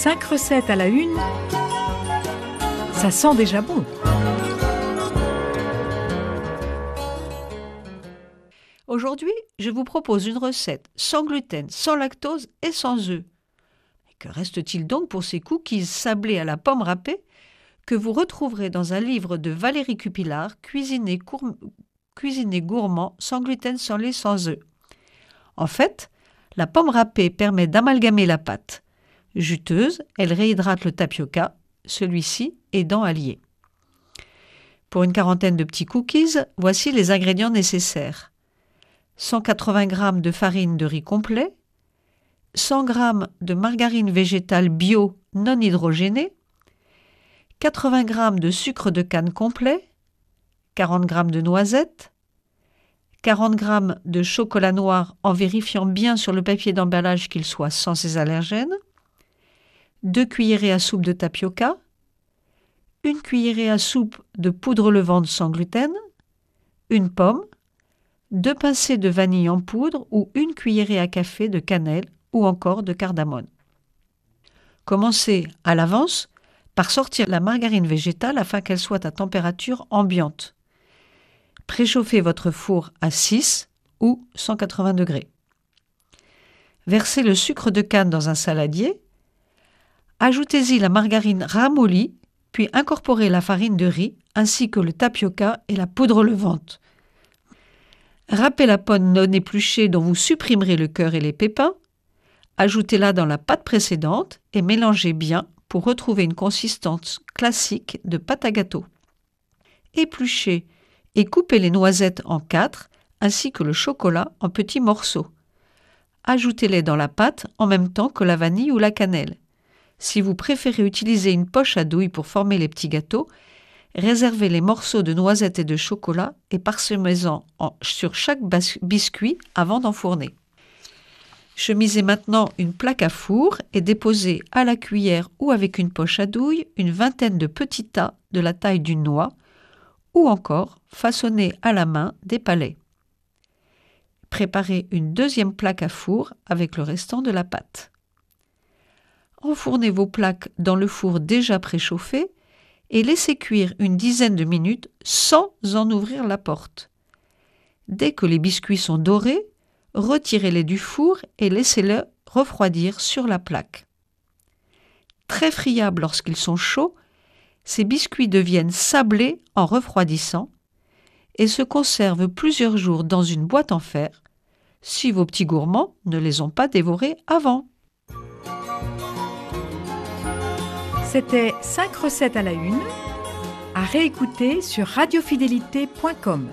5 recettes à la une, ça sent déjà bon. Aujourd'hui, je vous propose une recette sans gluten, sans lactose et sans œufs. Que reste-t-il donc pour ces cookies sablés à la pomme râpée que vous retrouverez dans un livre de Valérie Cupillard, Cuisiner gourmand, sans gluten, sans lait, sans œufs. En fait, la pomme râpée permet d'amalgamer la pâte. Juteuse, elle réhydrate le tapioca, celui-ci aidant à lier. Pour une quarantaine de petits cookies, voici les ingrédients nécessaires. 180 g de farine de riz complet, 100 g de margarine végétale bio non hydrogénée, 80 g de sucre de canne complet, 40 g de noisettes, 40 g de chocolat noir en vérifiant bien sur le papier d'emballage qu'il soit sans ses allergènes, 2 cuillerées à soupe de tapioca, 1 cuillerée à soupe de poudre levande sans gluten, 1 pomme, 2 pincées de vanille en poudre ou 1 cuillerée à café de cannelle ou encore de cardamome. Commencez à l'avance par sortir la margarine végétale afin qu'elle soit à température ambiante. Préchauffez votre four à 6 ou 180 degrés. Versez le sucre de canne dans un saladier. Ajoutez-y la margarine ramollie, puis incorporez la farine de riz ainsi que le tapioca et la poudre levante. Râpez la pomme non épluchée dont vous supprimerez le cœur et les pépins. Ajoutez-la dans la pâte précédente et mélangez bien pour retrouver une consistance classique de pâte à gâteau. Épluchez et coupez les noisettes en 4 ainsi que le chocolat en petits morceaux. Ajoutez-les dans la pâte en même temps que la vanille ou la cannelle. Si vous préférez utiliser une poche à douille pour former les petits gâteaux, réservez les morceaux de noisettes et de chocolat et parsemez-en sur chaque biscuit avant d'enfourner. Chemisez maintenant une plaque à four et déposez à la cuillère ou avec une poche à douille une vingtaine de petits tas de la taille d'une noix ou encore façonnez à la main des palets. Préparez une deuxième plaque à four avec le restant de la pâte. Enfournez vos plaques dans le four déjà préchauffé et laissez cuire une dizaine de minutes sans en ouvrir la porte. Dès que les biscuits sont dorés, retirez-les du four et laissez-les refroidir sur la plaque. Très friables lorsqu'ils sont chauds, ces biscuits deviennent sablés en refroidissant et se conservent plusieurs jours dans une boîte en fer si vos petits gourmands ne les ont pas dévorés avant. C'était 5 recettes à la une, à réécouter sur radiofidélité.com.